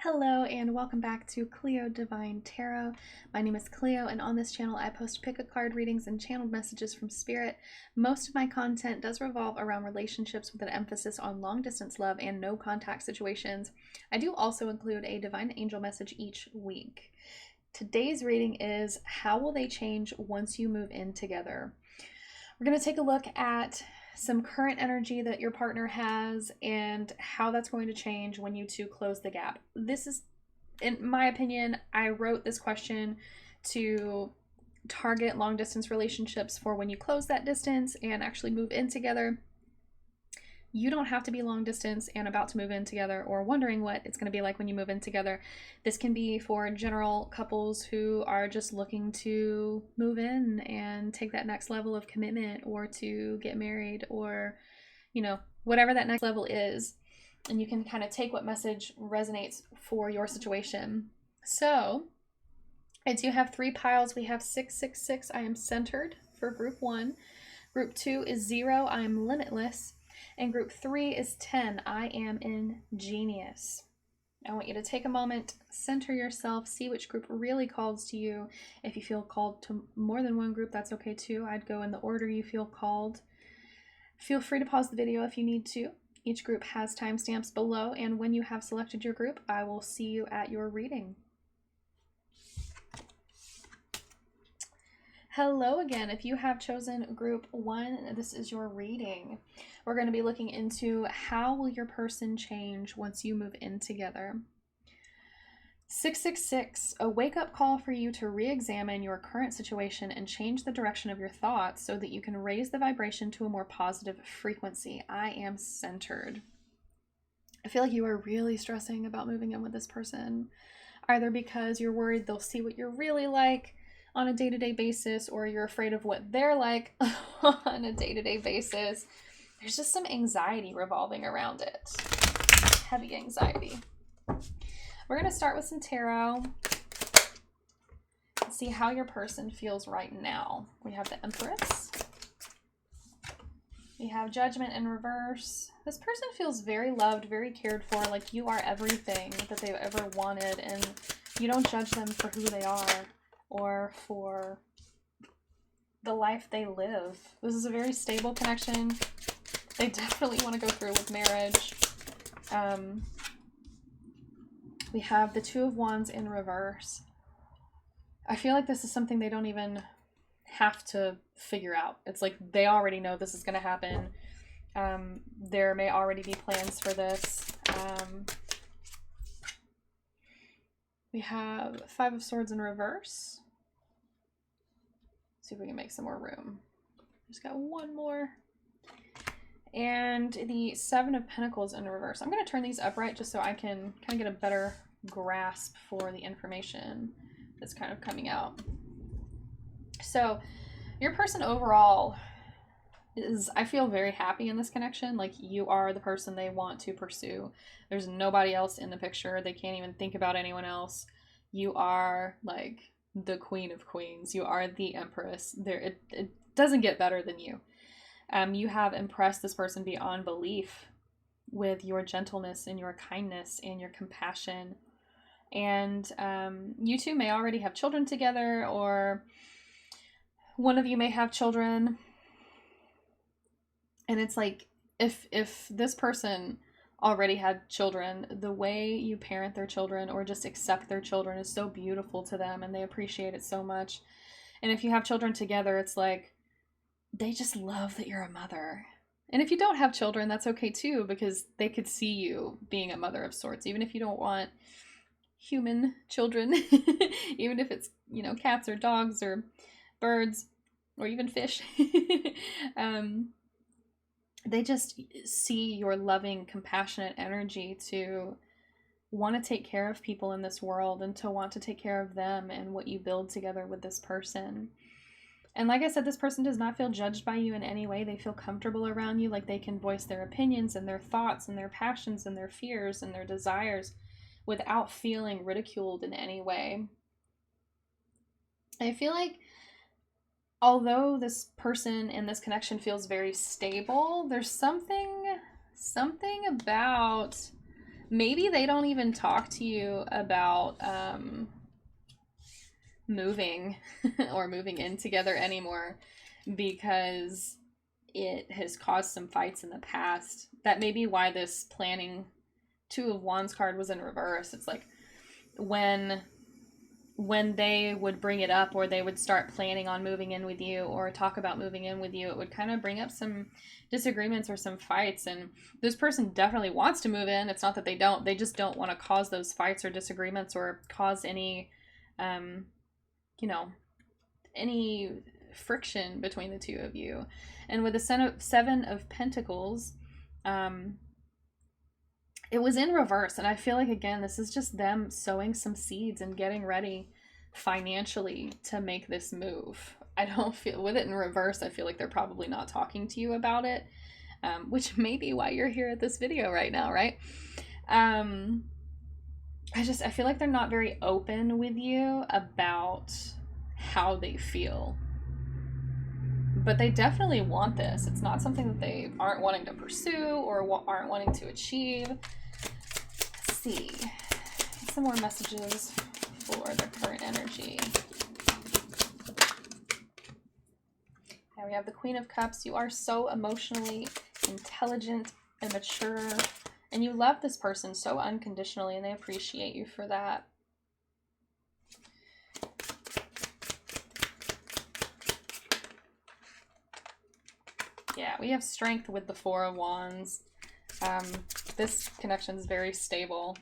Hello and welcome back to Cleo Divine Tarot. My name is Cleo, and on this channel I post pick a card readings and channeled messages from Spirit. Most of my content does revolve around relationships with an emphasis on long distance love and no contact situations. I do also include a divine angel message each week. Today's reading is how will they change once you move in together? We're going to take a look at some current energy that your partner has and how that's going to change when you two close the gap. This is, in my opinion, I wrote this question to target long distance relationships for when you close that distance and actually move in together. You don't have to be long distance and about to move in together or wondering what it's going to be like when you move in together. This can be for general couples who are just looking to move in and take that next level of commitment, or to get married, or, whatever that next level is. And you can kind of take what message resonates for your situation. So I do have 3 piles. We have 666, I am centered for group 1. Group 2 is 0, I am limitless. And group 3 is 10, I am ingenious. I want you to take a moment, center yourself, see which group really calls to you. If you feel called to more than one group, that's okay too. I'd go in the order you feel called. Feel free to pause the video if you need to. Each group has timestamps below, and when you have selected your group, I will see you at your reading. Hello again. If you have chosen group 1, this is your reading. We're going to be looking into how will your person change once you move in together. 666, a wake-up call for you to re-examine your current situation and change the direction of your thoughts so that you can raise the vibration to a more positive frequency. I am centered. I feel like you are really stressing about moving in with this person, either because you're worried they'll see what you're really like on a day-to-day basis, or you're afraid of what they're like on a day-to-day basis. There's just some anxiety revolving around it. Heavy anxiety. We're going to start with some tarot and see how your person feels right now. We have the Empress. We have Judgment in reverse. This person feels very loved, very cared for, like you are everything that they've ever wanted, and you don't judge them for who they are or for the life they live. This is a very stable connection. They definitely want to go through with marriage. We have the Two of Wands in reverse. I feel like this is something they don't even have to figure out. It's like they already know this is going to happen. There may already be plans for this. We have Five of Swords in reverse. See if we can make some more room. Just got one more. And the Seven of Pentacles in reverse. I'm going to turn these upright just so I can kind of get a better grasp for the information that's kind of coming out. So your person overall is, I feel very happy in this connection. Like you are the person they want to pursue. There's nobody else in the picture. They can't even think about anyone else. You are like the Queen of Queens. You are the Empress. It doesn't get better than you. You have impressed this person beyond belief with your gentleness and your kindness and your compassion. And you two may already have children together, or one of you may have children. And it's like, if this person already had children, the way you parent their children or just accept their children is so beautiful to them, and they appreciate it so much. And if you have children together, it's like, they just love that you're a mother. And if you don't have children, that's okay too, because they could see you being a mother of sorts, even if you don't want human children, even if it's, cats or dogs or birds or even fish. They just see your loving, compassionate energy to want to take care of people in this world and to want to take care of them and what you build together with this person. And like I said, this person does not feel judged by you in any way. They feel comfortable around you, like they can voice their opinions and their thoughts and their passions and their fears and their desires without feeling ridiculed in any way. I feel like although this person in this connection feels very stable, there's something about maybe they don't even talk to you about moving or moving in together anymore because it has caused some fights in the past. That may be why this planning Two of Wands card was in reverse. It's like when they would bring it up or they would start planning on moving in with you or talk about moving in with you, it would kind of bring up some disagreements or some fights. And this person definitely wants to move in. It's not that they don't. They just don't want to cause those fights or disagreements or cause any, any friction between the two of you. And with the Seven of Pentacles, it was in reverse. And I feel like, again, this is just them sowing some seeds and getting ready financially to make this move. I don't feel, with it in reverse, I feel like they're probably not talking to you about it, which may be why you're here at this video right now, right? I feel like they're not very open with you about how they feel. But they definitely want this. It's not something that they aren't wanting to pursue or aren't wanting to achieve. Let's see. Some more messages for their current energy. Now we have the Queen of Cups. You are so emotionally intelligent and mature. And you love this person so unconditionally, and they appreciate you for that. Yeah, we have strength with the Four of Wands. This connection is very stable.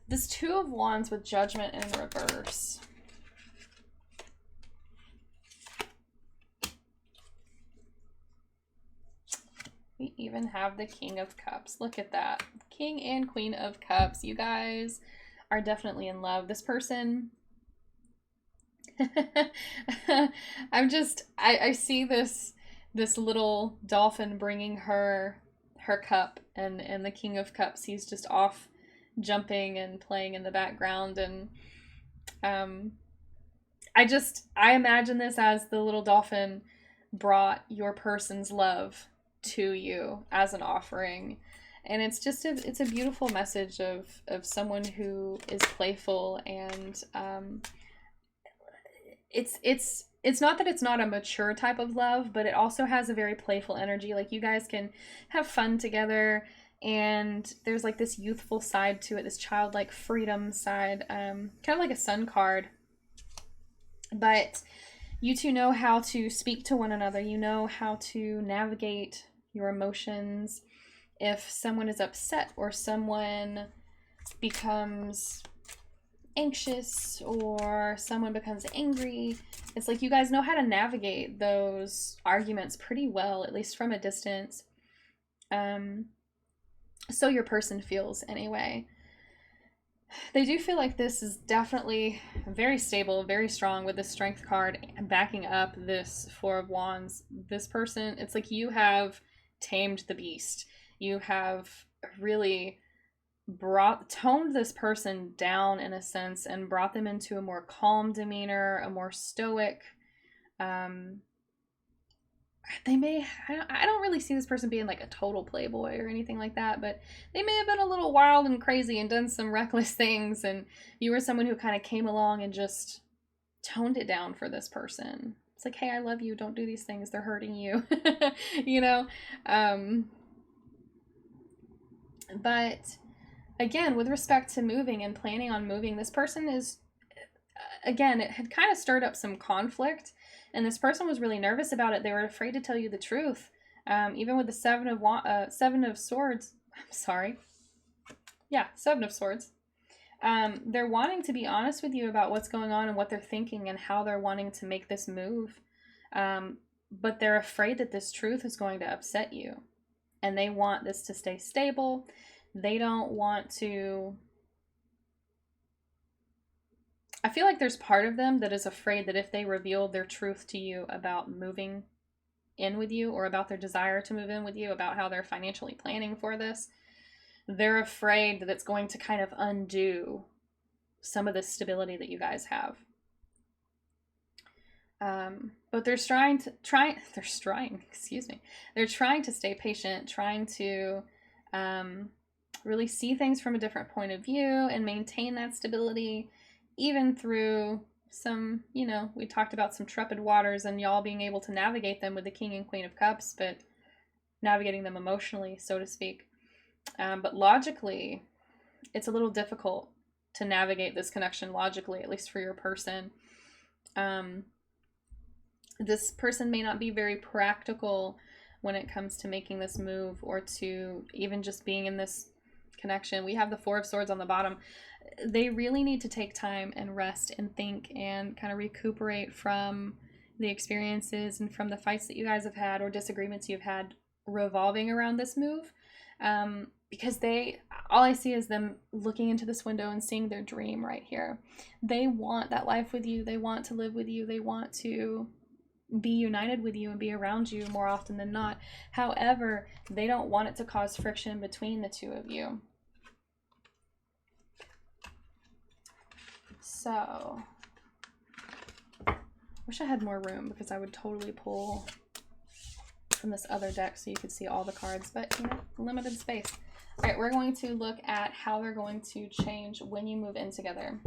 This Two of Wands with Judgment in reverse. We even have the King of Cups. Look at that. King and Queen of Cups. You guys are definitely in love. This person... I see this little dolphin bringing her cup, and the King of Cups, he's just off jumping and playing in the background. And I imagine this as the little dolphin brought your person's love to you as an offering. And it's just it's a beautiful message of someone who is playful, and it's not that it's not a mature type of love, but it also has a very playful energy. Like, you guys can have fun together, and there's like this youthful side to it, this childlike freedom side, kind of like a sun card. But you two know how to speak to one another. You know how to navigate your emotions. If someone is upset or someone becomes anxious or someone becomes angry, it's like you guys know how to navigate those arguments pretty well, at least from a distance. So your person feels anyway. They do feel like this is definitely very stable, very strong, with the Strength card backing up this Four of Wands. This person, it's like you have tamed the beast. You have really toned this person down in a sense and brought them into a more calm demeanor, a more stoic. I don't really see this person being like a total playboy or anything like that, but they may have been a little wild and crazy and done some reckless things, and you were someone who kind of came along and just toned it down for this person. It's like, hey, I love you, don't do these things, they're hurting you. You know? But again, with respect to moving and planning on moving, this person is, again, it had kind of stirred up some conflict, and this person was really nervous about it. They were afraid to tell you the truth. Even with the Seven of Swords, I'm sorry. Yeah, Seven of Swords. They're wanting to be honest with you about what's going on and what they're thinking and how they're wanting to make this move. But they're afraid that this truth is going to upset you. And they want this to stay stable. They don't want to... I feel like there's part of them that is afraid that if they reveal their truth to you about moving in with you, or about their desire to move in with you, about how they're financially planning for this, they're afraid that it's going to kind of undo some of the stability that you guys have. But they're trying to stay patient, trying to really see things from a different point of view and maintain that stability, even through some, you know, we talked about some trepid waters and y'all being able to navigate them with the King and Queen of Cups, but navigating them emotionally, so to speak. But logically, it's a little difficult to navigate this connection logically, at least for your person. This person may not be very practical when it comes to making this move or to even just being in this connection. We have the Four of Swords on the bottom. They really need to take time and rest and think and kind of recuperate from the experiences and from the fights that you guys have had or disagreements you've had revolving around this move. Because all I see is them looking into this window and seeing their dream right here. They want that life with you. They want to live with you. They want to be united with you and be around you more often than not. However, they don't want it to cause friction between the two of you. So, wish I had more room because I would totally pull from this other deck so you could see all the cards, but you know, limited space. All right, we're going to look at how they're going to change when you move in together.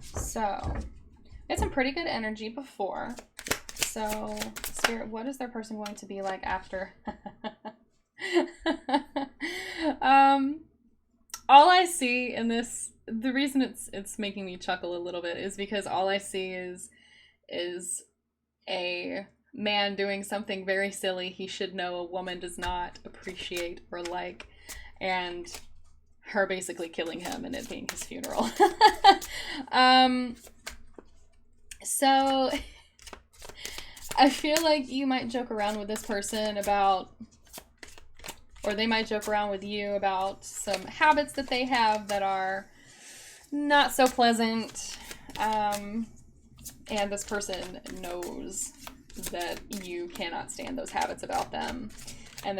So, we had some pretty good energy before. So, Spirit, what is their person going to be like after? All I see in this, the reason it's making me chuckle a little bit is because all I see is a man doing something very silly he should know a woman does not appreciate or like, and her basically killing him and it being his funeral. So I feel like you might joke around with this person about, or they might joke around with you about some habits that they have that are not so pleasant. And this person knows that you cannot stand those habits about them. And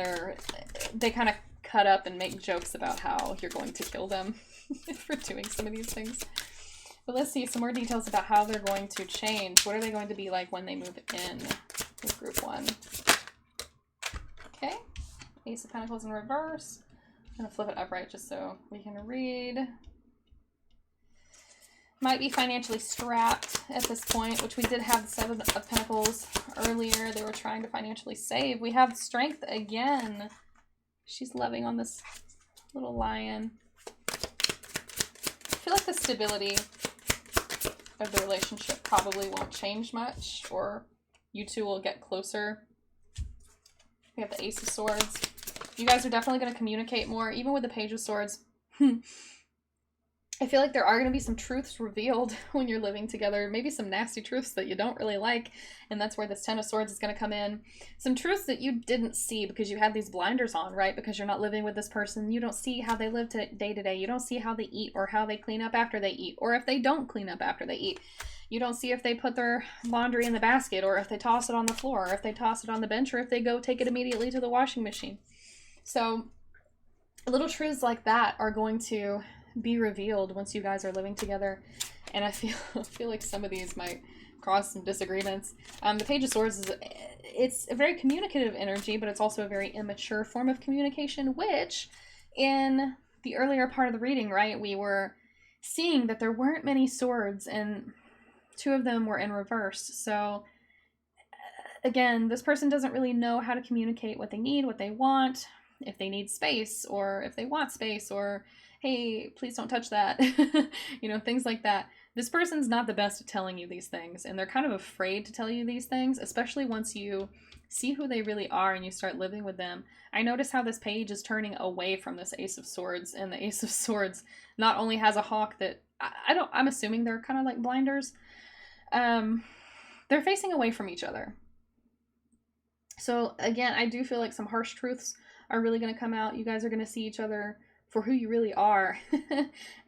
they kind of cut up and make jokes about how you're going to kill them for doing some of these things. But let's see some more details about how they're going to change. What are they going to be like when they move in with group one? Okay. Ace of Pentacles in reverse. I'm going to flip it upright just so we can read. Might be financially strapped at this point, which we did have the Seven of Pentacles earlier. They were trying to financially save. We have Strength again. She's loving on this little lion. I feel like the stability of the relationship probably won't change much, or you two will get closer. We have the Ace of Swords. You guys are definitely going to communicate more, even with the Page of Swords. I feel like there are going to be some truths revealed when you're living together. Maybe some nasty truths that you don't really like. And that's where this Ten of Swords is going to come in. Some truths that you didn't see because you had these blinders on, right? Because you're not living with this person. You don't see how they live day to day. You don't see how they eat or how they clean up after they eat. Or if they don't clean up after they eat. You don't see if they put their laundry in the basket, or if they toss it on the floor, or if they toss it on the bench, or if they go take it immediately to the washing machine. So little truths like that are going to be revealed once you guys are living together, and I feel like some of these might cause some disagreements. The Page of Swords it's a very communicative energy, but it's also a very immature form of communication, which in the earlier part of the reading, right, we were seeing that there weren't many swords and two of them were in reverse. So again, this person doesn't really know how to communicate what they need, what they want, if they need space, or if they want space, or hey, please don't touch that. You know, things like that. This person's not the best at telling you these things, and they're kind of afraid to tell you these things, especially once you see who they really are and you start living with them. I notice how this page is turning away from this Ace of Swords, and the Ace of Swords not only has a hawk that I'm assuming they're kind of like blinders. They're facing away from each other. So again, I do feel like some harsh truths are really going to come out. You guys are going to see each other for who you really are.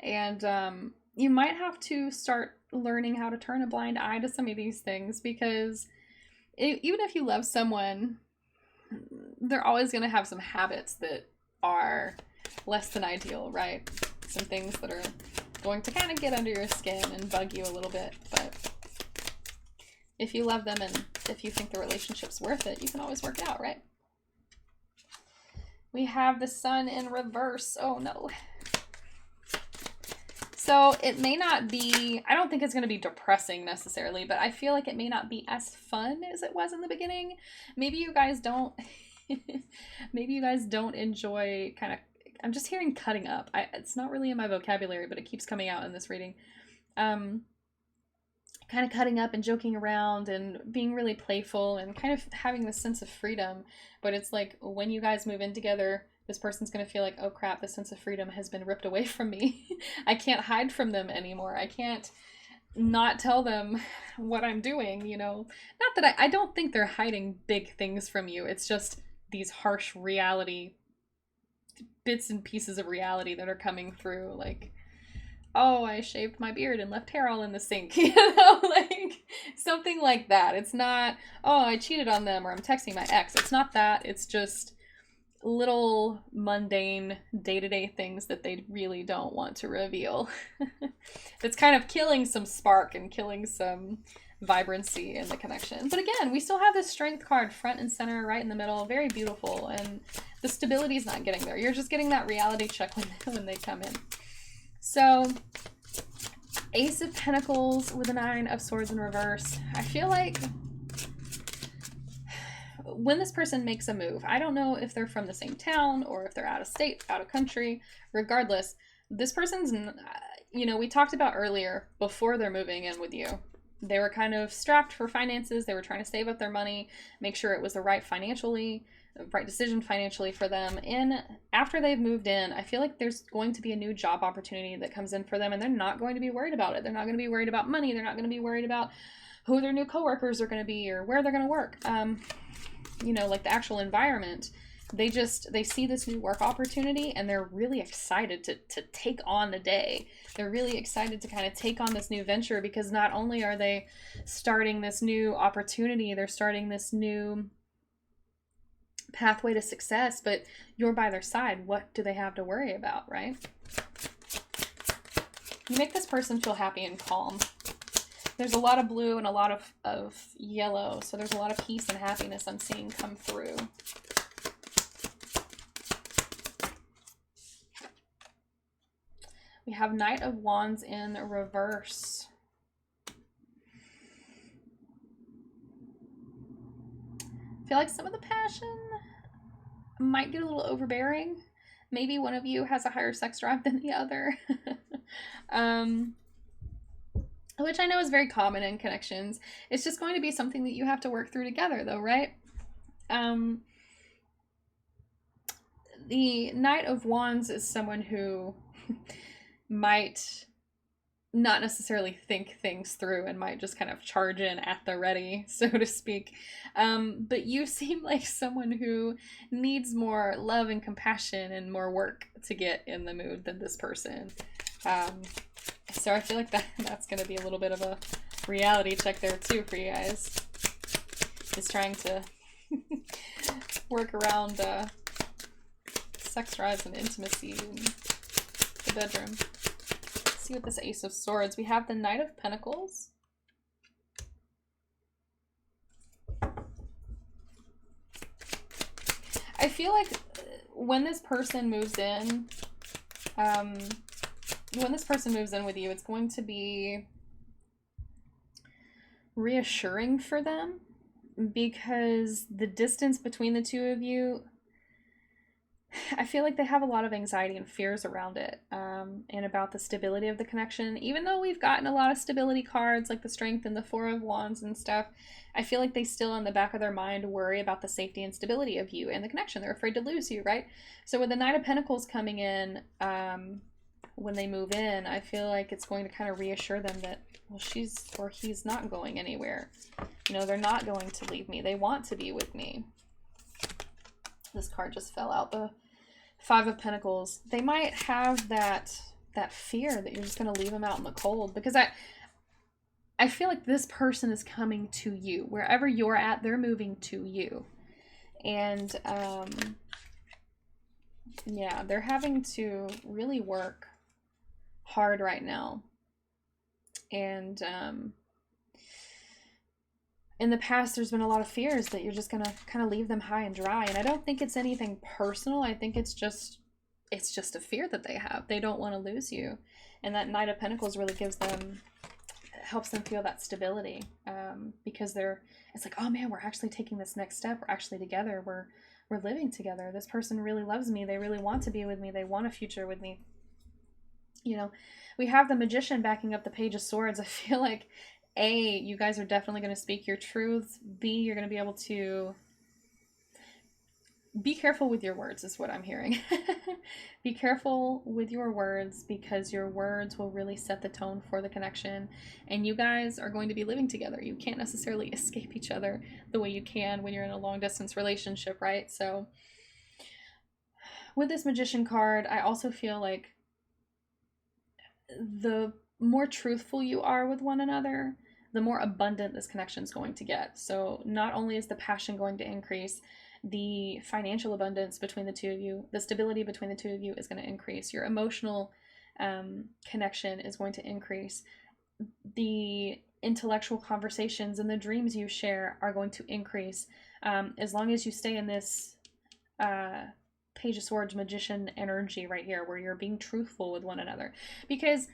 And you might have to start learning how to turn a blind eye to some of these things, because even if you love someone, they're always going to have some habits that are less than ideal, right? Some things that are going to kind of get under your skin and bug you a little bit. But if you love them and if you think the relationship's worth it, you can always work it out, right? We have the Sun in reverse. Oh no. So it may not be, I don't think it's going to be depressing necessarily, but I feel like it may not be as fun as it was in the beginning. Maybe you guys don't, maybe you guys don't enjoy kind of, I'm just hearing cutting up. It's not really in my vocabulary, but it keeps coming out in this reading. Kind of cutting up and joking around and being really playful and kind of having this sense of freedom. But it's like when you guys move in together, this person's going to feel like, oh crap, the sense of freedom has been ripped away from me. I can't hide from them anymore. I can't not tell them what I'm doing, you know. Not that I don't think they're hiding big things from you. It's just these harsh reality, bits and pieces of reality that are coming through, like, oh, I shaved my beard and left hair all in the sink, you know, like something like that. It's not, oh, I cheated on them or I'm texting my ex. It's not that. It's just little mundane day-to-day things that they really don't want to reveal. That's kind of killing some spark and killing some vibrancy in the connection. But again, we still have this Strength card front and center, right in the middle. Very beautiful. And the stability is not getting there. You're just getting that reality check when they come in. So, Ace of Pentacles with a 9 of Swords in reverse. I feel like when this person makes a move, I don't know if they're from the same town or if they're out of state, out of country. Regardless, this person's, you know, we talked about earlier, before they're moving in with you, they were kind of strapped for finances. They were trying to save up their money, make sure it was the right decision financially for them. And after they've moved in, I feel like there's going to be a new job opportunity that comes in for them, and they're not going to be worried about it. They're not going to be worried about money. They're not going to be worried about who their new coworkers are going to be or where they're going to work. You know, like the actual environment. They see this new work opportunity and they're really excited to take on the day. They're really excited to kind of take on this new venture, because not only are they starting this new opportunity, they're starting this new pathway to success, but you're by their side. What do they have to worry about, right? You make this person feel happy and calm. There's a lot of blue and a lot of yellow, so there's a lot of peace and happiness I'm seeing come through. We have Knight of Wands in reverse. I feel like some of the passion might get a little overbearing. Maybe one of you has a higher sex drive than the other. Which I know is very common in connections. It's just going to be something that you have to work through together, though, right? The Knight of Wands is someone who might not necessarily think things through and might just kind of charge in at the ready, so to speak. But you seem like someone who needs more love and compassion and more work to get in the mood than this person. So I feel like that's going to be a little bit of a reality check there too for you guys. Just trying to work around sex drives and intimacy in the bedroom. Let's see what this Ace of Swords. We have the Knight of Pentacles. I feel like when this person moves in, with you, it's going to be reassuring for them, because the distance between the two of you, I feel like they have a lot of anxiety and fears around it, and about the stability of the connection. Even though we've gotten a lot of stability cards like the Strength and the Four of Wands and stuff, I feel like they still in the back of their mind worry about the safety and stability of you and the connection. They're afraid to lose you, right? So with the Knight of Pentacles coming in, when they move in, I feel like it's going to kind of reassure them that, well, she's or he's not going anywhere. You know, they're not going to leave me. They want to be with me. This card just fell out, the Five of Pentacles. They might have that fear that you're just going to leave them out in the cold, because I feel like this person is coming to you. Wherever you're at, they're moving to you. And yeah, they're having to really work hard right now. And in the past, there's been a lot of fears that you're just gonna kind of leave them high and dry. And I don't think it's anything personal. I think it's just a fear that they have. They don't want to lose you. And that Knight of Pentacles really helps them feel that stability, because it's like, oh man, we're actually taking this next step. We're actually together. We're living together. This person really loves me. They really want to be with me. They want a future with me. You know, we have the Magician backing up the Page of Swords. I feel like, A, you guys are definitely going to speak your truths. B, you're going to be able to be careful with your words, is what I'm hearing. Be careful with your words, because your words will really set the tone for the connection. And you guys are going to be living together. You can't necessarily escape each other the way you can when you're in a long distance relationship, right? So with this Magician card, I also feel like the more truthful you are with one another, the more abundant this connection is going to get. So not only is the passion going to increase, the financial abundance between the two of you, the stability between the two of you is going to increase. Your emotional connection is going to increase. The intellectual conversations and the dreams you share are going to increase, as long as you stay in this Page of Swords Magician energy right here, where you're being truthful with one another. Because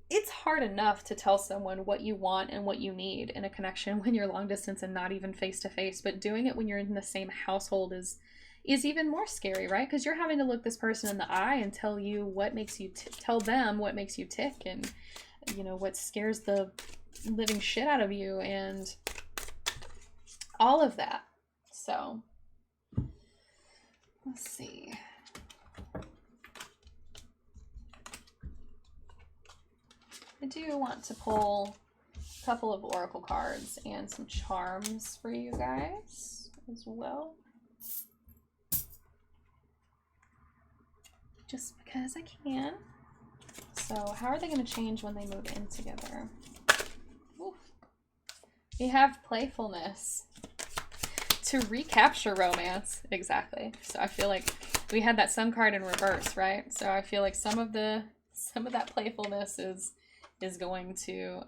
it's hard enough to tell someone what you want and what you need in a connection when you're long distance and not even face to face, but doing it when you're in the same household is even more scary, right? Because you're having to look this person in the eye and tell you what makes you tell them what makes you tick, and you know what scares the living shit out of you, and all of that. So let's see. I do want to pull a couple of oracle cards and some charms for you guys as well. Just because I can. So how are they going to change when they move in together? Oof. We have playfulness. To recapture romance. Exactly. So I feel like we had that Sun card in reverse, right? So I feel like some of that playfulness is going to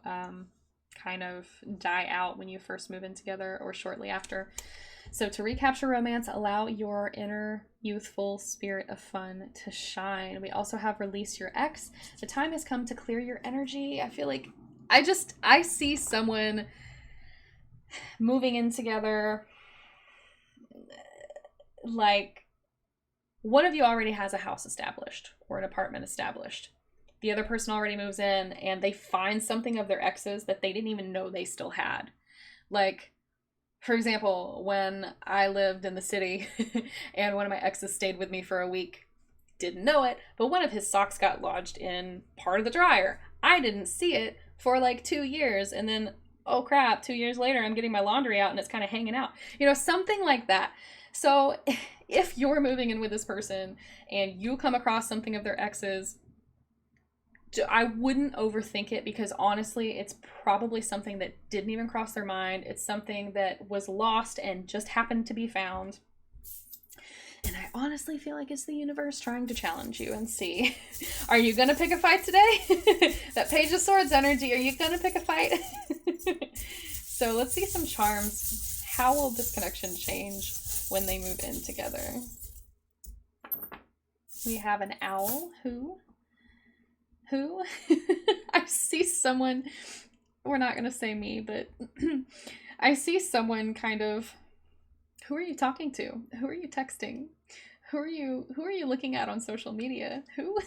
kind of die out when you first move in together or shortly after. So to recapture romance, allow your inner youthful spirit of fun to shine. We also have release your ex. The time has come to clear your energy. I feel like I see someone moving in together. Like, one of you already has a house established or an apartment established. The other person already moves in and they find something of their exes that they didn't even know they still had. Like, for example, when I lived in the city and one of my exes stayed with me for a week, didn't know it, but one of his socks got lodged in part of the dryer. I didn't see it for like 2 years, and then, oh crap, 2 years later I'm getting my laundry out and it's kind of hanging out. You know, something like that. So if you're moving in with this person and you come across something of their exes, I wouldn't overthink it, because honestly, it's probably something that didn't even cross their mind. It's something that was lost and just happened to be found. And I honestly feel like it's the universe trying to challenge you and see, are you going to pick a fight today? That Page of Swords energy, are you going to pick a fight? So let's see some charms. How will this connection change when they move in together? We have an owl. Who? I see someone, we're not going to say me, but I see someone kind of, who are you talking to? Who are you texting? Who are you looking at on social media? Who?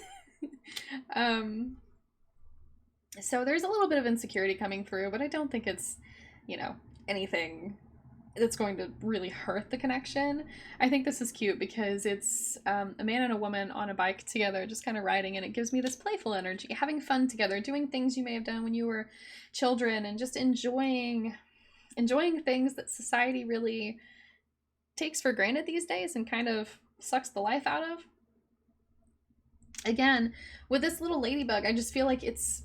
So there's a little bit of insecurity coming through, but I don't think it's, you know, anything that's going to really hurt the connection. I think this is cute because it's a man and a woman on a bike together, just kind of riding, and it gives me this playful energy, having fun together, doing things you may have done when you were children, and just enjoying things that society really takes for granted these days and kind of sucks the life out of. Again, with this little ladybug, I just feel like it's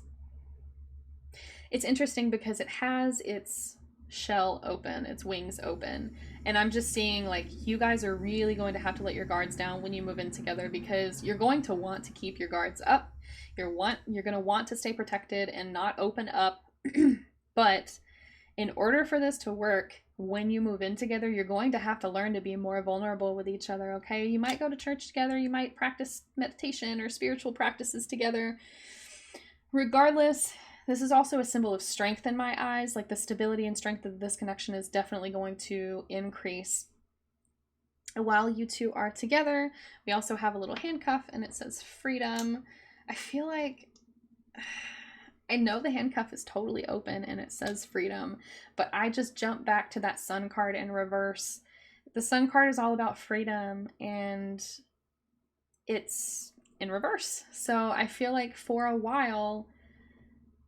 interesting because it has its shell open, its wings open, and I'm just seeing like you guys are really going to have to let your guards down when you move in together, because you're going to want to keep your guards up. You're going to want to stay protected and not open up. But in order for this to work, when you move in together, you're going to have to learn to be more vulnerable with each other, okay? You might go to church together, you might practice meditation or spiritual practices together. Regardless, this is also a symbol of strength in my eyes. Like, the stability and strength of this connection is definitely going to increase while you two are together. We also have a little handcuff and it says freedom. I feel like, I know the handcuff is totally open and it says freedom, but I just jumped back to that sun card in reverse. The sun card is all about freedom and it's in reverse. So I feel like for a while,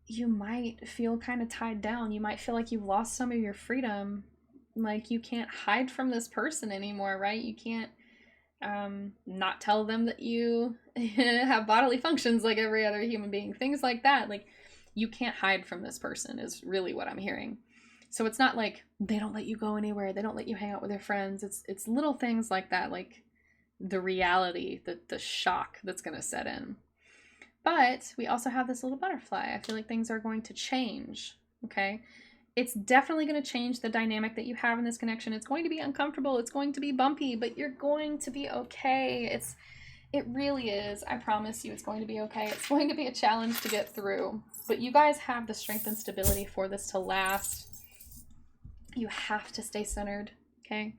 you might feel kind of tied down. You might feel like you've lost some of your freedom. Like, you can't hide from this person anymore, right? You can't not tell them that you have bodily functions like every other human being. Things like that. Like, you can't hide from this person is really what I'm hearing. So it's not like they don't let you go anywhere. They don't let you hang out with their friends. It's little things like that, like the reality, the shock that's going to set in. But we also have this little butterfly. I feel like things are going to change, okay? It's definitely going to change the dynamic that you have in this connection. It's going to be uncomfortable. It's going to be bumpy, but you're going to be okay. It really is. I promise you it's going to be okay. It's going to be a challenge to get through, but you guys have the strength and stability for this to last. You have to stay centered, okay?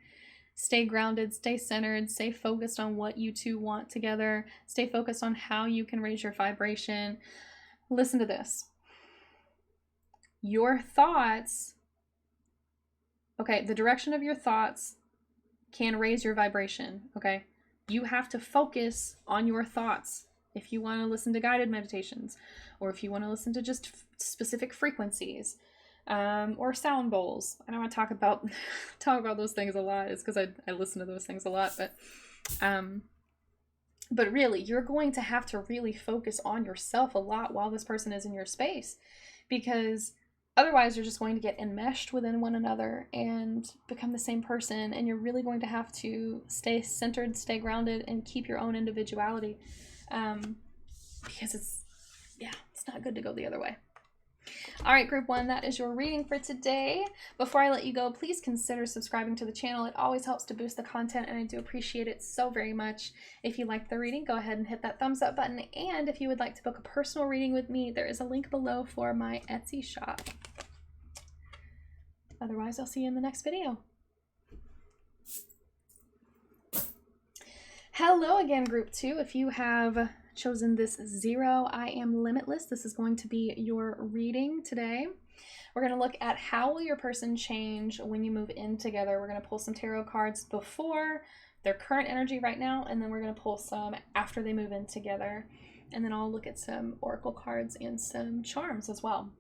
Stay grounded, stay centered, stay focused on what you two want together. Stay focused on how you can raise your vibration. Listen to this. Your thoughts, okay, the direction of your thoughts can raise your vibration, okay? You have to focus on your thoughts if you want to listen to guided meditations, or if you want to listen to just specific frequencies, or sound bowls. I don't want to talk about those things a lot. It's because I listen to those things a lot, but really, you're going to have to really focus on yourself a lot while this person is in your space, because otherwise you're just going to get enmeshed within one another and become the same person, and you're really going to have to stay centered, stay grounded, and keep your own individuality, because it's not good to go the other way. All right, group one, that is your reading for today. Before I let you go, please consider subscribing to the channel. It always helps to boost the content, and I do appreciate it so very much. If you liked the reading, go ahead and hit that thumbs up button. And if you would like to book a personal reading with me, there is a link below for my Etsy shop. Otherwise, I'll see you in the next video. Hello again, group two. If you have chosen this 0, I Am Limitless, this is going to be your reading today. We're going to look at how will your person change when you move in together. We're going to pull some tarot cards before their current energy right now, and then we're going to pull some after they move in together. And then I'll look at some oracle cards and some charms as well.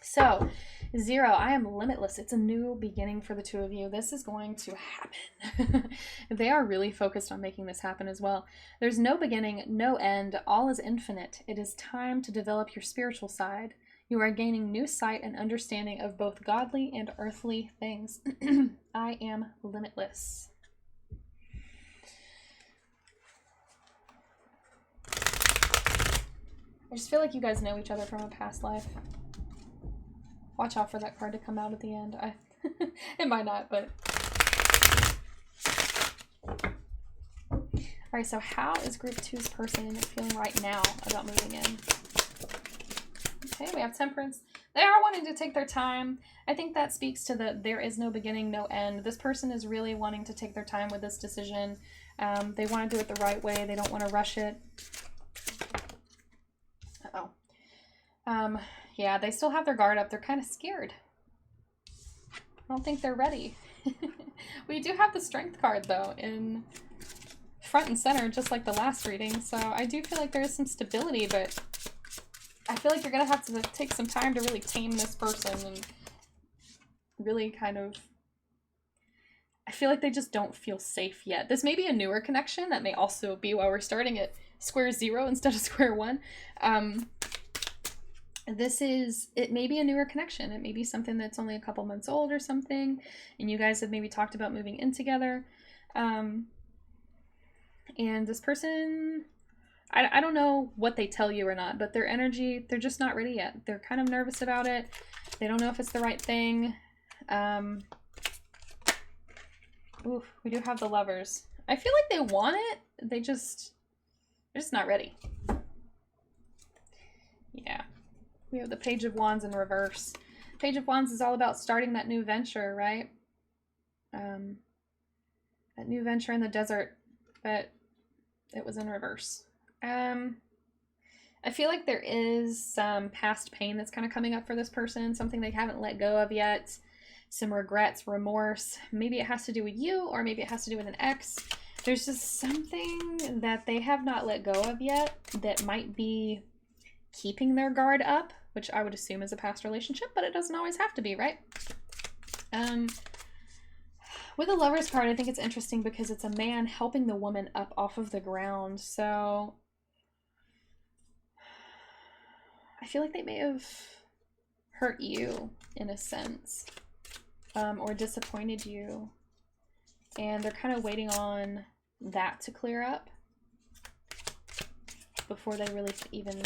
So, 0, I am limitless. It's a new beginning for the two of you. This is going to happen. They are really focused on making this happen as well. There's no beginning, no end. All is infinite. It is time to develop your spiritual side. You are gaining new sight and understanding of both godly and earthly things. I am limitless. I just feel like you guys know each other from a past life. Watch out for that card to come out at the end. It might not, but... Alright, so how is group 2's person feeling right now about moving in? Okay, we have Temperance. They are wanting to take their time. I think that speaks to the there is no beginning, no end. This person is really wanting to take their time with this decision. They want to do it the right way. They don't want to rush it. Uh-oh. Yeah, they still have their guard up. They're kind of scared. I don't think they're ready. We do have the Strength card, though, in front and center, just like the last reading. So I do feel like there is some stability, but I feel like you're going to have to take some time to really tame this person and really kind of... I feel like they just don't feel safe yet. This may be a newer connection. That may also be why we're starting at square 0 instead of square 1. It may be a newer connection. It may be something that's only a couple months old or something, and you guys have maybe talked about moving in together. And this person I don't know what they tell you or not, but their energy, they're just not ready yet. They're kind of nervous about it. They don't know if it's the right thing. Oof, we do have the Lovers. I feel like they want it. They're just not ready. Yeah. We have the Page of Wands in reverse. Page of Wands is all about starting that new venture, right? That new venture in the desert, but it was in reverse. I feel like there is some past pain that's kind of coming up for this person, something they haven't let go of yet, some regrets, remorse. Maybe it has to do with you, or maybe it has to do with an ex. There's just something that they have not let go of yet that might be keeping their guard up, which I would assume is a past relationship, but it doesn't always have to be, right? With the Lovers card, I think it's interesting because it's a man helping the woman up off of the ground. So I feel like they may have hurt you in a sense, or disappointed you. And they're kind of waiting on that to clear up before they really even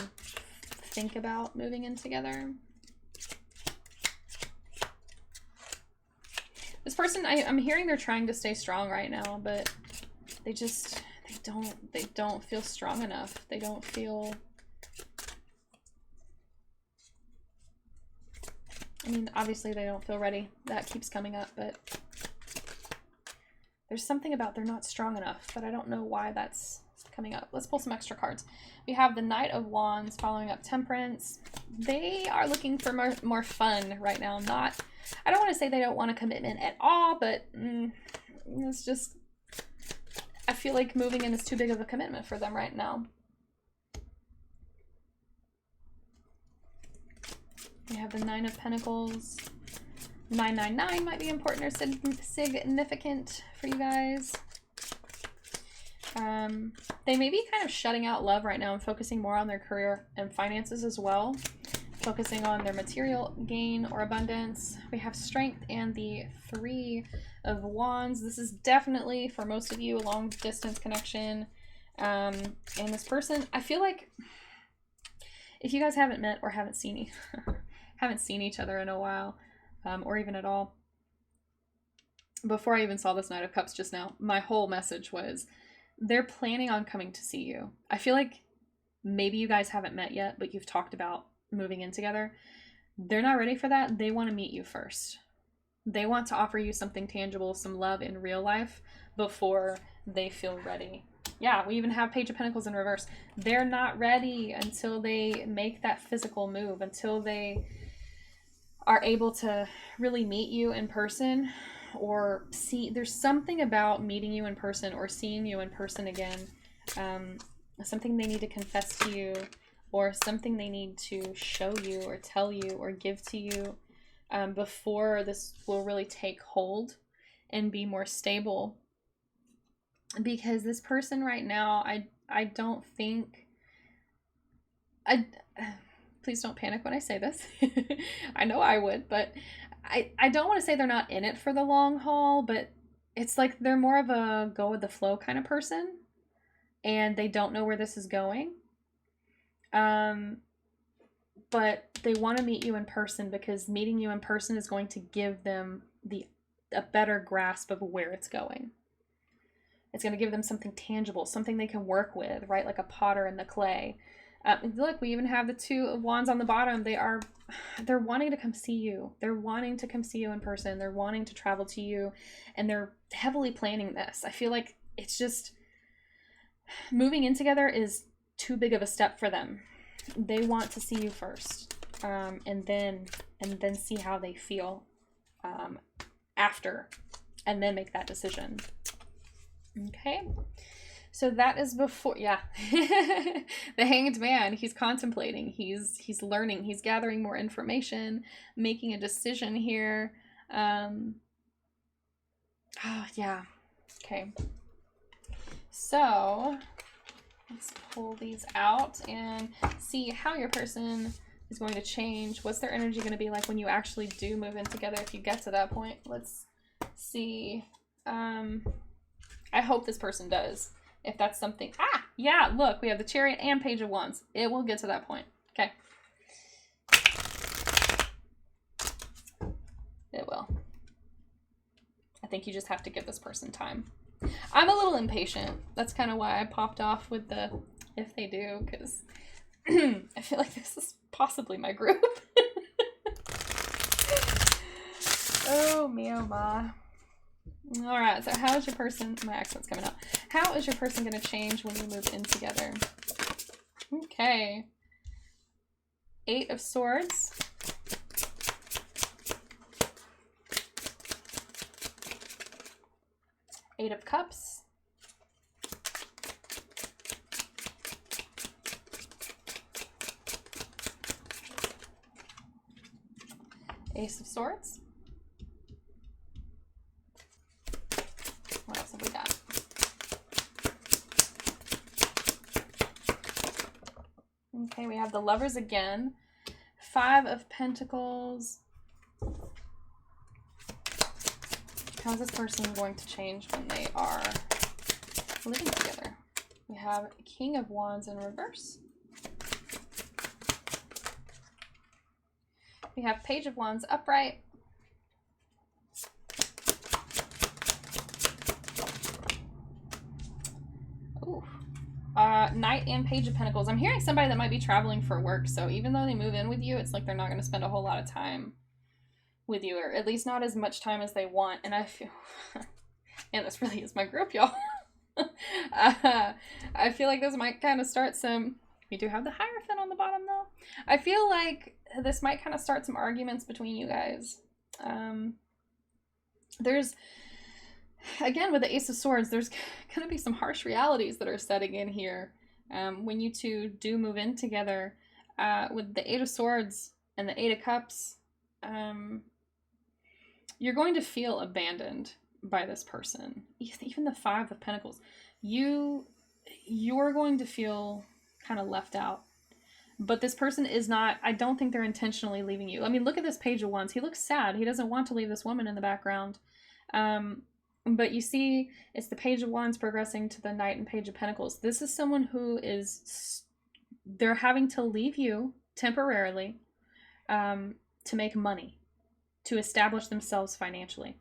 think about moving in together. This person, I'm hearing they're trying to stay strong right now, but they don't feel strong enough. They don't feel, I mean, obviously they don't feel ready. That keeps coming up, but there's something about they're not strong enough, but I don't know why that's coming up. Let's pull some extra cards. We have the Knight of Wands following up Temperance. They are looking for more fun right now. I don't want to say they don't want a commitment at all, but it's just, I feel like moving in is too big of a commitment for them right now. We have the Nine of Pentacles. 999 might be important or significant for you guys. They may be kind of shutting out love right now and focusing more on their career and finances as well. Focusing on their material gain or abundance. We have Strength and the Three of Wands. This is definitely, for most of you, a long distance connection. And this person, I feel like if you guys haven't met or haven't seen each other in a while, or even at all, before I even saw this Knight of Cups just now, my whole message was they're planning on coming to see you. I feel like maybe you guys haven't met yet, but you've talked about moving in together. They're not ready for that. They want to meet you first. They want to offer you something tangible, some love in real life before they feel ready. Yeah, we even have Page of Pentacles in reverse. They're not ready until they make that physical move, until they are able to really meet you in person or see. There's something about meeting you in person or seeing you in person again. Something they need to confess to you, or something they need to show you or tell you or give to you before this will really take hold and be more stable. Because this person right now, I don't think, please don't panic when I say this. I know I would, but I don't want to say they're not in it for the long haul, but it's like they're more of a go with the flow kind of person, and they don't know where this is going. But they want to meet you in person because meeting you in person is going to give them a better grasp of where it's going. It's going to give them something tangible, something they can work with, right? Like a potter and the clay. Look, we even have the Two of Wands on the bottom. They're wanting to come see you. They're wanting to come see you in person. They're wanting to travel to you, and they're heavily planning this. I feel like it's just moving in together is too big of a step for them. They want to see you first, and then see how they feel after, and then make that decision. Okay, so that is before, yeah. The Hanged Man, he's contemplating, he's learning, he's gathering more information, making a decision here. Oh yeah. Okay, so let's pull these out and see how your person is going to change. What's their energy going to be like when you actually do move in together, if you get to that point? Let's see. I hope this person does. If that's something... Yeah, look, we have the Chariot and Page of Wands. It will get to that point. Okay. It will. I think you just have to give this person time. I'm a little impatient. That's kind of why I popped off with the if they do, because I feel like this is possibly my group. Oh, me, oh, ma. All right, so how is your person, my accent's coming out. How is your person going to change when you move in together? Okay. 8 of Swords. Eight of Cups. Ace of Swords. What else have we got? Okay, we have the Lovers again. 5 of Pentacles. How's this person going to change when they are living together? We have King of Wands in reverse. We have Page of Wands upright. Ooh. Knight and Page of Pentacles. I'm hearing somebody that might be traveling for work, so even though they move in with you, it's like they're not going to spend a whole lot of time with you, or at least not as much time as they want. And I feel, and this really is my group, y'all. I feel like this might kind of start some, we do have the Hierophant on the bottom though. I feel like this might kind of start some arguments between you guys. There's, again, with the Ace of Swords, there's going to be some harsh realities that are setting in here. When you two do move in together, with the Eight of Swords and the Eight of Cups, you're going to feel abandoned by this person. Even the 5 of Pentacles. You're going to feel kind of left out. But this person is not, I don't think they're intentionally leaving you. I mean, look at this Page of Wands. He looks sad. He doesn't want to leave this woman in the background. But you see, it's the Page of Wands progressing to the Knight and Page of Pentacles. This is someone who is, they're having to leave you temporarily to make money, to establish themselves financially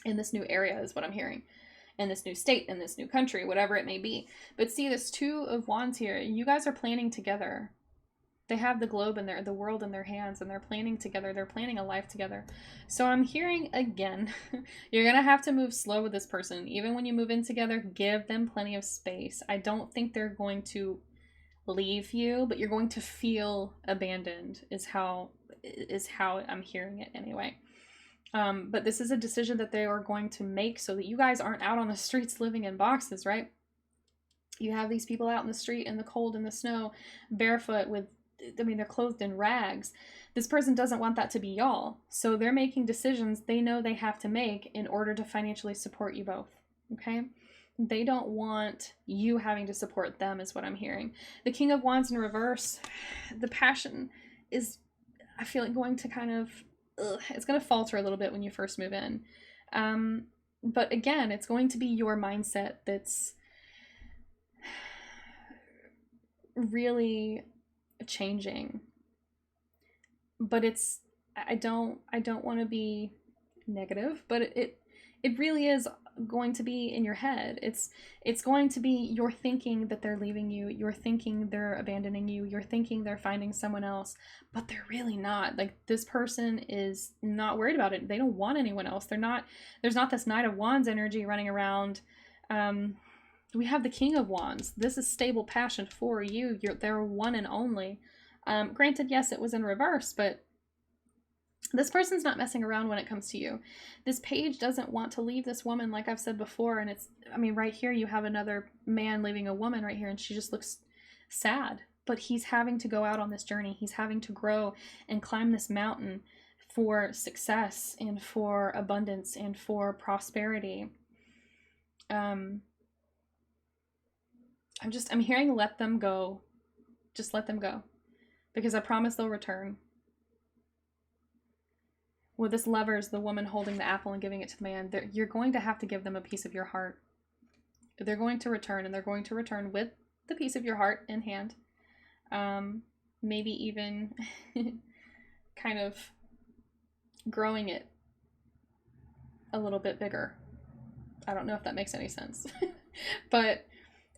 in this new area is what I'm hearing. In this new state, in this new country, whatever it may be. But see, this 2 of Wands here, you guys are planning together. They have the globe and the world in their hands, and they're planning together. They're planning a life together. So I'm hearing, again, you're going to have to move slow with this person. Even when you move in together, give them plenty of space. I don't think they're going to leave you, but you're going to feel abandoned is how I'm hearing it anyway. But this is a decision that they are going to make so that you guys aren't out on the streets living in boxes, right? You have these people out in the street in the cold and the snow, barefoot with, I mean, they're clothed in rags. This person doesn't want that to be y'all. So they're making decisions they know they have to make in order to financially support you both, okay? They don't want you having to support them is what I'm hearing. The King of Wands in reverse, the passion is, I feel like, going to kind of, it's going to falter a little bit when you first move in. But again, it's going to be your mindset that's really changing. But it's, I don't want to be negative, but it really is going to be in your head. It's going to be, you're thinking that they're leaving you, you're thinking they're abandoning you, you're thinking they're finding someone else, but they're really not. Like, this person is not worried about it. They don't want anyone else. There's not this Knight of Wands energy running around. We have the King of Wands. This is stable passion for you. They're one and only. Granted, yes, it was in reverse, but this person's not messing around when it comes to you. This page doesn't want to leave this woman, like I've said before, and it's, I mean, right here you have another man leaving a woman right here, and she just looks sad. But he's having to go out on this journey. He's having to grow and climb this mountain for success and for abundance and for prosperity. I'm hearing let them go. Just let them go. Because I promise they'll return. With this Lovers, the woman holding the apple and giving it to the man, you're going to have to give them a piece of your heart. they're going to return, and they're going to return with the piece of your heart in hand. Maybe even kind of growing it a little bit bigger. I don't know if that makes any sense. But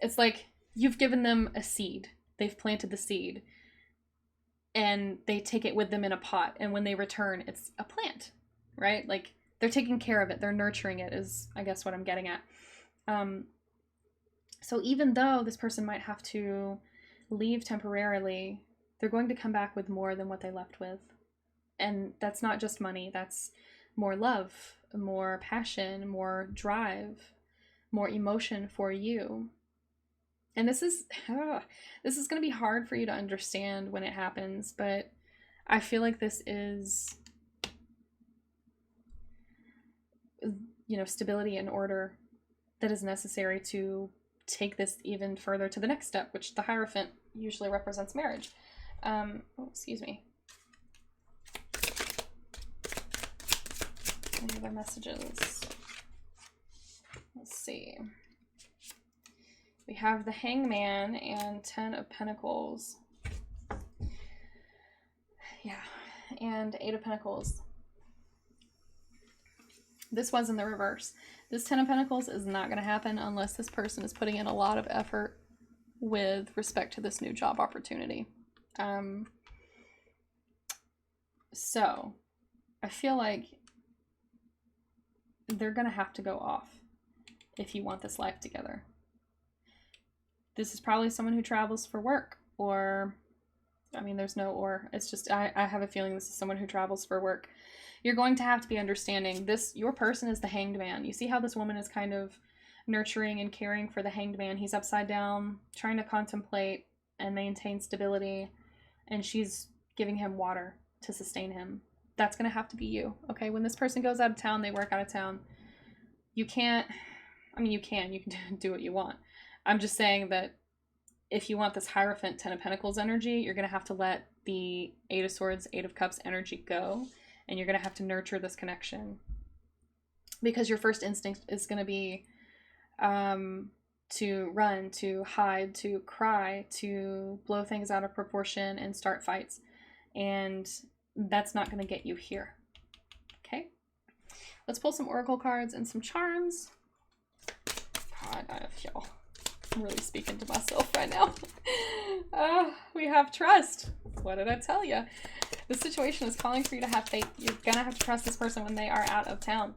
it's like you've given them a seed. They've planted the seed. And they take it with them in a pot. And when they return, it's a plant, right? Like they're taking care of it. They're nurturing it is, I guess, what I'm getting at. So even though this person might have to leave temporarily, they're going to come back with more than what they left with. And that's not just money. That's more love, more passion, more drive, more emotion for you. And this is going to be hard for you to understand when it happens, but I feel like this is, stability and order that is necessary to take this even further to the next step, which the Hierophant usually represents marriage. Excuse me. Any other messages? Let's see. We have the Hangman and 10 of Pentacles. Yeah, and 8 of Pentacles. This was in the reverse. This 10 of Pentacles is not going to happen unless this person is putting in a lot of effort with respect to this new job opportunity. So, I feel like they're going to have to go off if you want this life together. This is probably someone who travels for work, or, I mean, there's no or. It's just, I have a feeling this is someone who travels for work. You're going to have to be understanding this. Your person is the Hanged Man. You see how this woman is kind of nurturing and caring for the Hanged Man. He's upside down, trying to contemplate and maintain stability, and she's giving him water to sustain him. That's going to have to be you, okay? When this person goes out of town, they work out of town. You can't, I mean, you can do what you want. I'm just saying that if you want this Hierophant 10 of Pentacles energy, you're going to have to let the 8 of Swords, 8 of Cups energy go, and you're going to have to nurture this connection. Because your first instinct is going to be to run, to hide, to cry, to blow things out of proportion and start fights. And that's not going to get you here. Okay? Let's pull some Oracle cards and some charms. God, I feel I'm really speaking to myself right now. We have trust. What did I tell you? This situation is calling for you to have faith. You're gonna have to trust this person when they are out of town.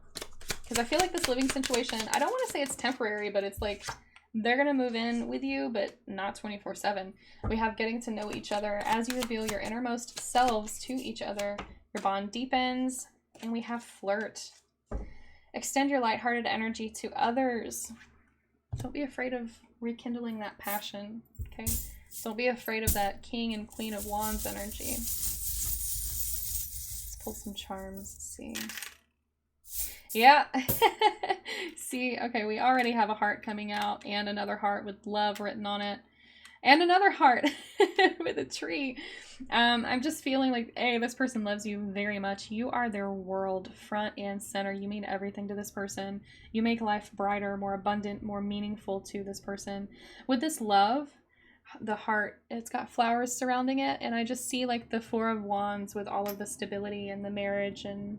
Because I feel like this living situation, I don't want to say it's temporary, but it's like they're gonna move in with you, but not 24/7. We have getting to know each other. As you reveal your innermost selves to each other, your bond deepens. And we have flirt. Extend your lighthearted energy to others. Don't be afraid of rekindling that passion, okay? Don't be afraid of that King and Queen of Wands energy. Let's pull some charms. Let's see. Yeah. See, okay, we already have a heart coming out and another heart with love written on it. And another heart with a tree. I'm just feeling like, hey, this person loves you very much. You are their world, front and center. You mean everything to this person. You make life brighter, more abundant, more meaningful to this person. With this love, the heart, it's got flowers surrounding it. And I just see like the 4 of Wands with all of the stability and the marriage and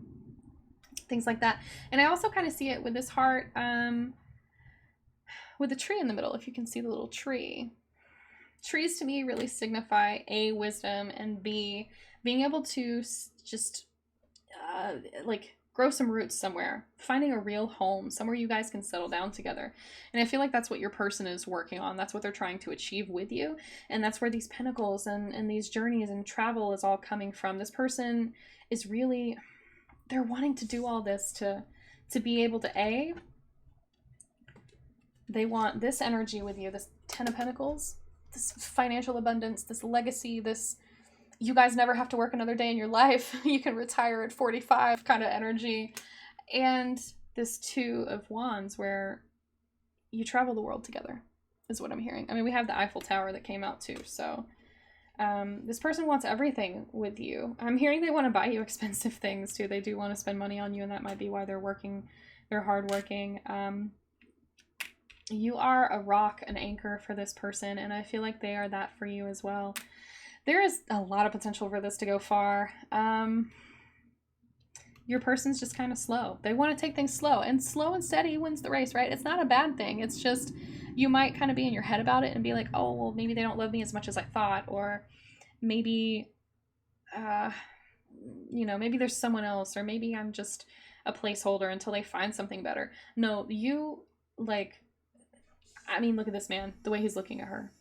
things like that. And I also kind of see it with this heart with the tree in the middle, if you can see the little tree. Trees to me really signify A, wisdom, and B, being able to just like grow some roots somewhere, finding a real home, somewhere you guys can settle down together. And I feel like that's what your person is working on. That's what they're trying to achieve with you. And that's where these pentacles and these journeys and travel is all coming from. This person is really, they're wanting to do all this to be able to A, they want this energy with you, this 10 of Pentacles, this financial abundance, this legacy, this you guys never have to work another day in your life. You can retire at 45 kind of energy. And this 2 of Wands where you travel the world together is what I'm hearing. I mean, we have the Eiffel Tower that came out too. So this person wants everything with you. I'm hearing they want to buy you expensive things too. They do want to spend money on you, and that might be why they're working. They're hardworking. You are a rock, an anchor for this person, and I feel like they are that for you as well. There is a lot of potential for this to go far. Your person's just kind of slow. They want to take things slow, and slow and steady wins the race, right? It's not a bad thing. It's just you might kind of be in your head about it and be like, oh, well, maybe they don't love me as much as I thought, or maybe, you know, maybe there's someone else, or maybe I'm just a placeholder until they find something better. No, you, like, I mean, look at this man, the way he's looking at her.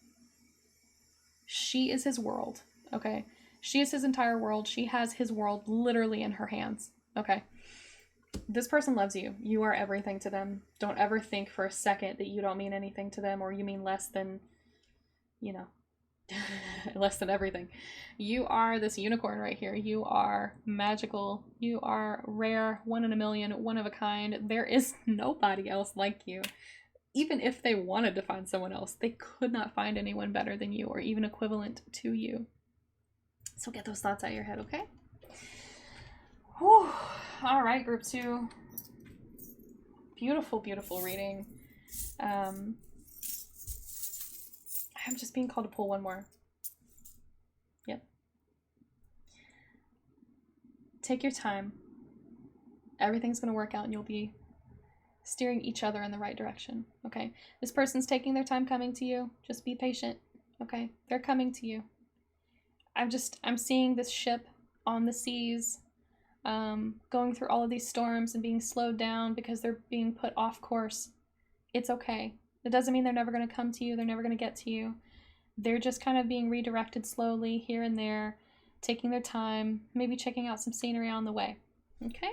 She is his world, okay? She is his entire world. She has his world literally in her hands, okay? This person loves you. You are everything to them. Don't ever think for a second that you don't mean anything to them, or you mean less than, you know, less than everything. You are this unicorn right here. You are magical. You are rare, one in a million, one of a kind. There is nobody else like you. Even if they wanted to find someone else, they could not find anyone better than you or even equivalent to you. So get those thoughts out of your head, okay? Whew. All right, group 2. Beautiful, beautiful reading. I'm just being called to pull one more. Yep. Take your time. Everything's going to work out and you'll be steering each other in the right direction, okay? This person's taking their time coming to you. Just be patient, okay? They're coming to you. I'm seeing this ship on the seas, going through all of these storms and being slowed down because they're being put off course. It's okay. It doesn't mean they're never going to come to you. They're never going to get to you. They're just kind of being redirected slowly here and there, taking their time, maybe checking out some scenery on the way, okay?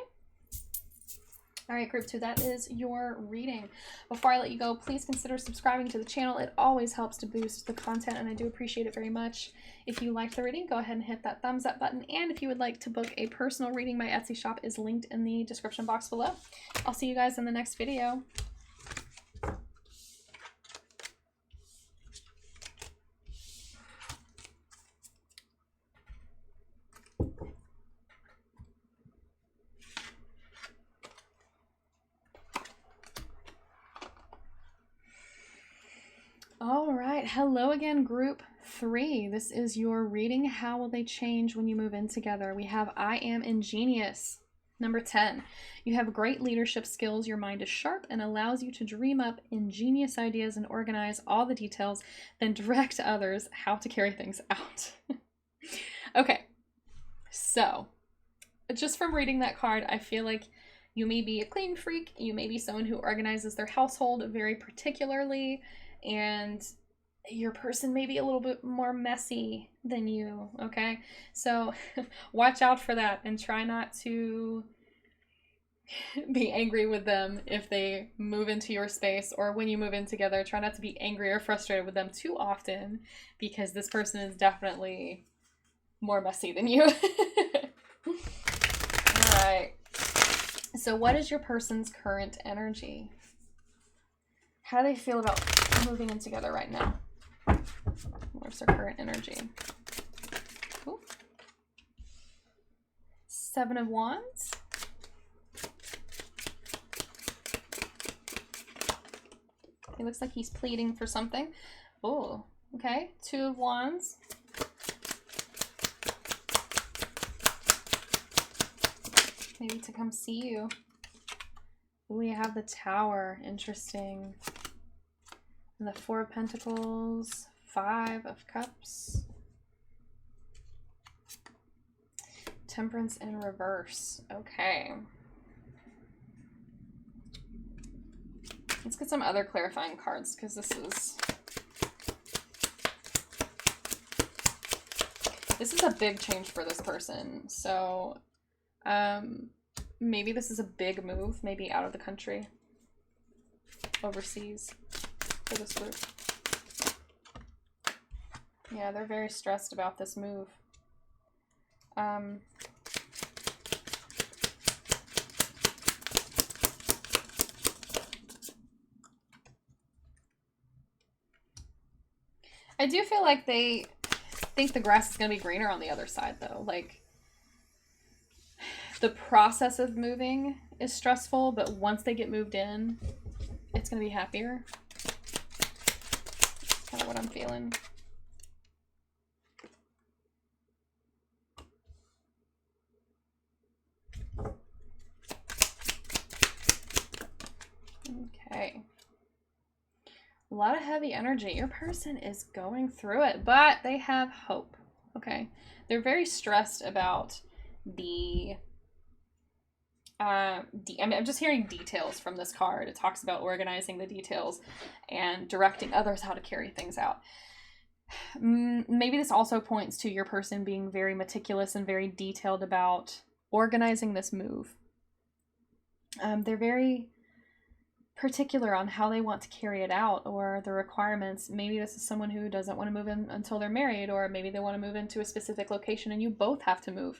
All right, group 2, that is your reading. Before I let you go, please consider subscribing to the channel. It always helps to boost the content, and I do appreciate it very much. If you liked the reading, go ahead and hit that thumbs up button. And if you would like to book a personal reading, my Etsy shop is linked in the description box below. I'll see you guys in the next video. All right, hello again, group 3. This is your reading. How will they change when you move in together? We have I Am Ingenious. Number 10, you have great leadership skills. Your mind is sharp and allows you to dream up ingenious ideas and organize all the details, then direct others how to carry things out. Okay, so just from reading that card, I feel like you may be a clean freak. You may be someone who organizes their household very particularly, and your person may be a little bit more messy than you, okay? So watch out for that and try not to be angry with them if they move into your space, or when you move in together, try not to be angry or frustrated with them too often, because this person is definitely more messy than you. All right. So what is your person's current energy? How do they feel about moving in together right now? Where's their current energy? Ooh. 7 of Wands. It looks like he's pleading for something. Oh, okay. 2 of Wands. Maybe to come see you. We have the Tower. Interesting. And the 4 of Pentacles. 5 of Cups. Temperance in reverse. Okay. Let's get some other clarifying cards, because this is a big change for this person. So maybe this is a big move, maybe out of the country, overseas, for this group. Yeah, they're very stressed about this move. I do feel like they think the grass is going to be greener on the other side, though. Like, the process of moving is stressful, but once they get moved in, it's going to be happier. kind of what I'm feeling. Okay. A lot of heavy energy. Your person is going through it, but they have hope. Okay. They're very stressed about I mean, I'm just hearing details from this card. It talks about organizing the details and directing others how to carry things out. Maybe this also points to your person being very meticulous and very detailed about organizing this move. They're very particular on how they want to carry it out or the requirements. Maybe this is someone who doesn't want to move in until they're married, or maybe they want to move into a specific location and you both have to move.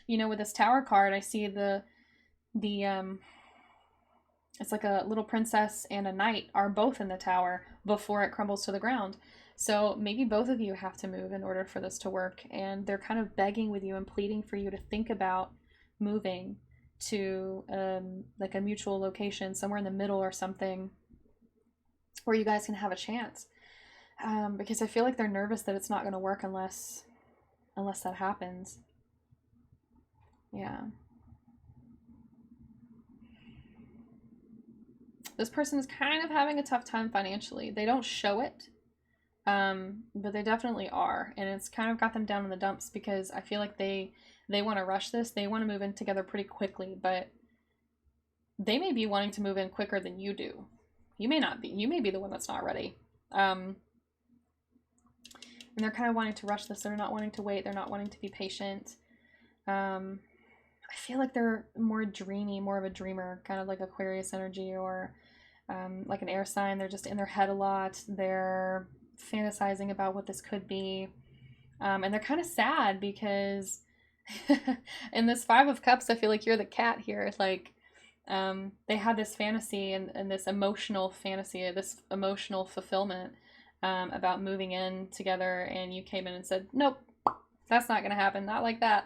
You know, with this Tower card, I see it's like a little princess and a knight are both in the tower before it crumbles to the ground. So maybe both of you have to move in order for this to work, and they're kind of begging with you and pleading for you to think about moving to like a mutual location somewhere in the middle or something where you guys can have a chance, because I feel like they're nervous that it's not going to work unless that happens. Yeah. This person is kind of having a tough time financially. They don't show it, but they definitely are. And it's kind of got them down in the dumps because I feel like they want to rush this. They want to move in together pretty quickly, but they may be wanting to move in quicker than you do. You may not be. You may be the one that's not ready. And they're kind of wanting to rush this. They're not wanting to wait. They're not wanting to be patient. I feel like they're more dreamy, more of a dreamer, kind of like Aquarius energy, or like an air sign. They're just in their head a lot. They're fantasizing about what this could be. And they're kind of sad because in this Five of Cups, I feel like you're the cat here. Like, they had this fantasy and this emotional fantasy, this emotional fulfillment about moving in together, and you came in and said, nope, that's not going to happen. Not like that.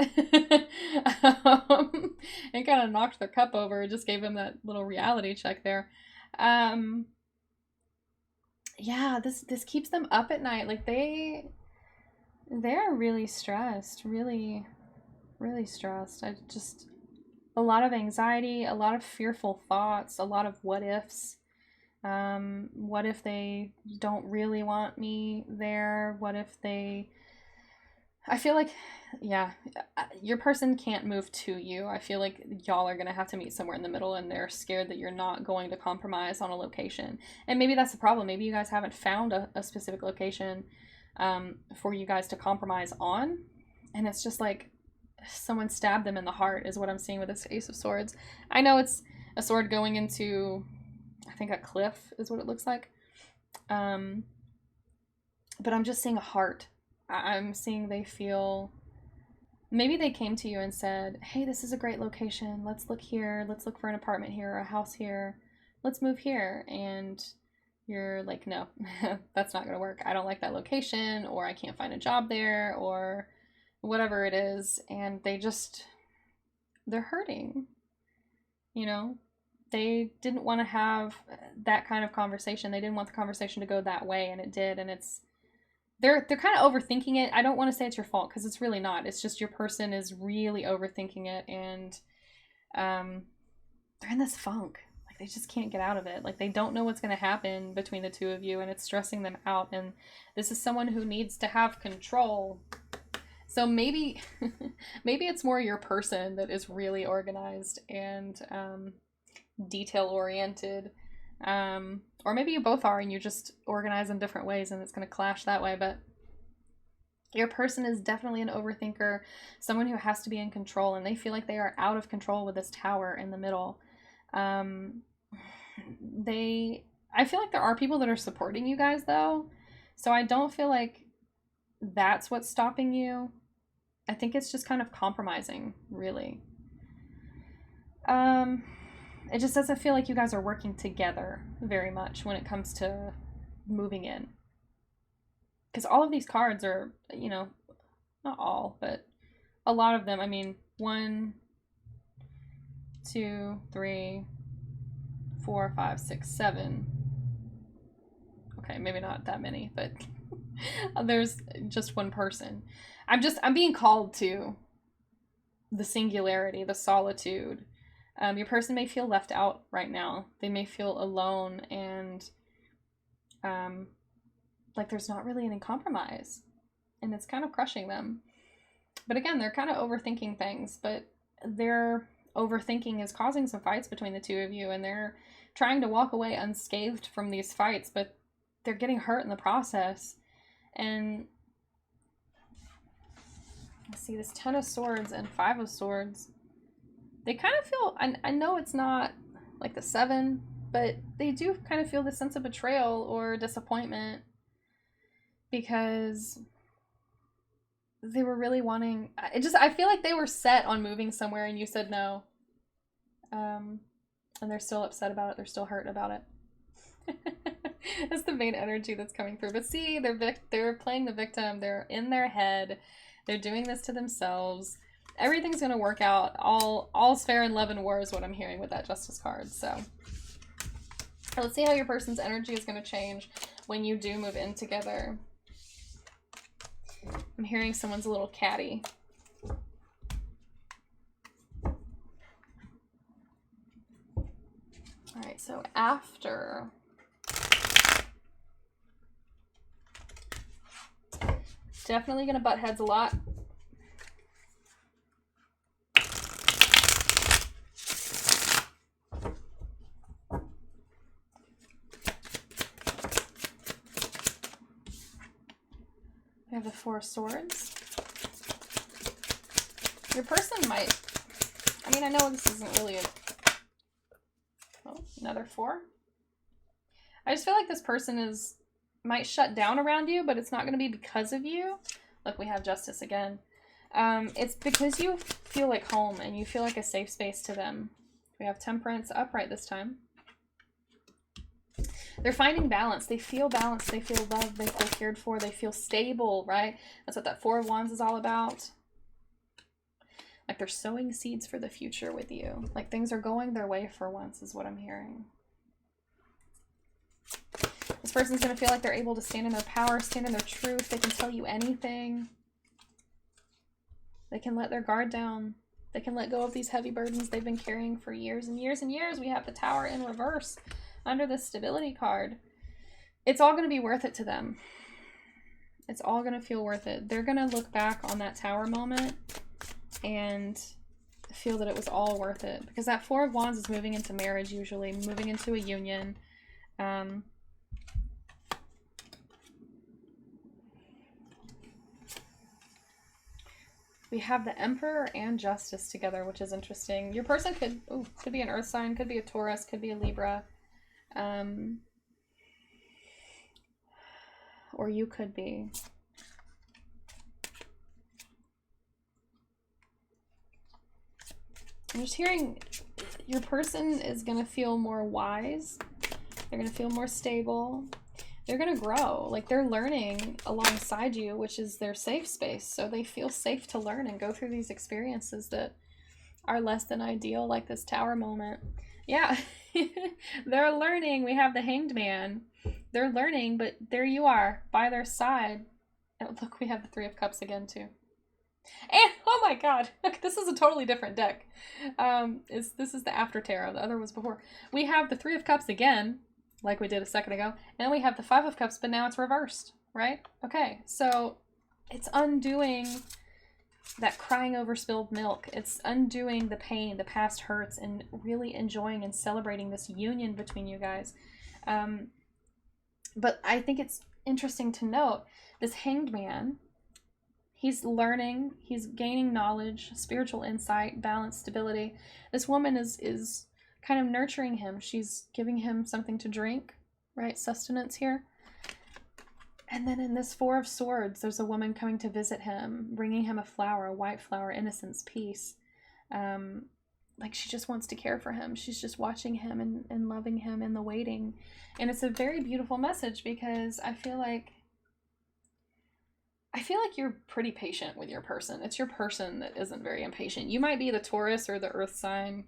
It kind of knocked their cup over. It just gave them that little reality check there. Yeah, this keeps them up at night. Like they're really stressed, really, really stressed. A lot of anxiety, a lot of fearful thoughts, a lot of what ifs. What if they don't really want me there? What if I feel like, yeah, your person can't move to you. I feel like y'all are going to have to meet somewhere in the middle, and they're scared that you're not going to compromise on a location. And maybe that's the problem. Maybe you guys haven't found a specific location for you guys to compromise on. And it's just like someone stabbed them in the heart is what I'm seeing with this Ace of Swords. I know it's a sword going into, I think, a cliff is what it looks like. But I'm just seeing a heart. I'm seeing they feel, maybe they came to you and said, hey, this is a great location. Let's look here. Let's look for an apartment here or a house here. Let's move here. And you're like, no, that's not going to work. I don't like that location, or I can't find a job there, or whatever it is. And they're hurting. You know, they didn't want to have that kind of conversation. They didn't want the conversation to go that way, and it did. And they're kind of overthinking it. I don't want to say it's your fault, because it's really not. It's just your person is really overthinking it, and they're in this funk. Like they just can't get out of it. Like they don't know what's going to happen between the two of you, and it's stressing them out. And this is someone who needs to have control. So maybe it's more your person that is really organized and detail oriented. Or maybe you both are and you just organize in different ways and it's going to clash that way. But your person is definitely an overthinker, someone who has to be in control, and they feel like they are out of control with this tower in the middle. I feel like there are people that are supporting you guys though. So I don't feel like that's what's stopping you. I think it's just kind of compromising, really. It just doesn't feel like you guys are working together very much when it comes to moving in. Because all of these cards are, you know, not all, but a lot of them. I mean, 1, 2, 3, 4, 5, 6, 7. Okay, maybe not that many, but there's just one person. I'm being called to the singularity, the solitude. Your person may feel left out right now. They may feel alone and like there's not really any compromise, and it's kind of crushing them. But again, they're kind of overthinking things, but their overthinking is causing some fights between the two of you, and they're trying to walk away unscathed from these fights, but they're getting hurt in the process. And I see this 10 of Swords and 5 of Swords. They kind of feel, I know it's not like the 7, but they do kind of feel this sense of betrayal or disappointment because they were really wanting, I feel like they were set on moving somewhere and you said no. And they're still upset about it. They're still hurt about it. That's the main energy that's coming through. But see, they're playing the victim. They're in their head. They're doing this to themselves. Everything's going to work out. All's fair in love and war is what I'm hearing with that Justice card. So let's see how your person's energy is going to change when you do move in together. I'm hearing someone's a little catty. All right, so after definitely gonna butt heads a lot. We have the 4 of Swords. Your person might, I mean, I know this isn't really a, oh, another 4. I just feel like this person might shut down around you, but it's not going to be because of you. Look, we have Justice again. It's because you feel like home and you feel like a safe space to them. We have Temperance upright this time. They're finding balance. They feel balanced. They feel loved. They feel cared for. They feel stable, right? That's what that 4 of Wands is all about. Like they're sowing seeds for the future with you. Like things are going their way for once is what I'm hearing. This person's going to feel like they're able to stand in their power, stand in their truth. They can tell you anything. They can let their guard down. They can let go of these heavy burdens they've been carrying for years and years and years. We have the Tower in reverse under the Stability card. It's all going to be worth it to them. It's all going to feel worth it. They're going to look back on that Tower moment and feel that it was all worth it. Because that 4 of Wands is moving into marriage usually, moving into a union. We have the Emperor and Justice together, which is interesting. Your person could be an Earth sign, could be a Taurus, could be a Libra. Or you could be. I'm just hearing your person is going to feel more wise. They're going to feel more stable. They're going to grow. Like they're learning alongside you, which is their safe space. So they feel safe to learn and go through these experiences that are less than ideal, like this Tower moment. Yeah, they're learning. We have the Hanged Man. They're learning, but there you are by their side. And look, we have the 3 of Cups again too. And oh my god, this is a totally different deck. This is the After Tarot. The other was before. We have the 3 of Cups again, like we did a second ago, and we have the 5 of Cups, but now it's reversed, right? Okay, so it's undoing that crying over spilled milk. It's undoing the pain, the past hurts, and really enjoying and celebrating this union between you guys. But I think it's interesting to note this Hanged Man. He's learning, he's gaining knowledge, spiritual insight, balance, stability. This woman is kind of nurturing him. She's giving him something to drink, right? Sustenance here. And then in this 4 of Swords, there's a woman coming to visit him, bringing him a flower, a white flower, innocence, peace. Like she just wants to care for him. She's just watching him and loving him in the waiting. And it's a very beautiful message because I feel like you're pretty patient with your person. It's your person that isn't very impatient. You might be the Taurus or the Earth sign.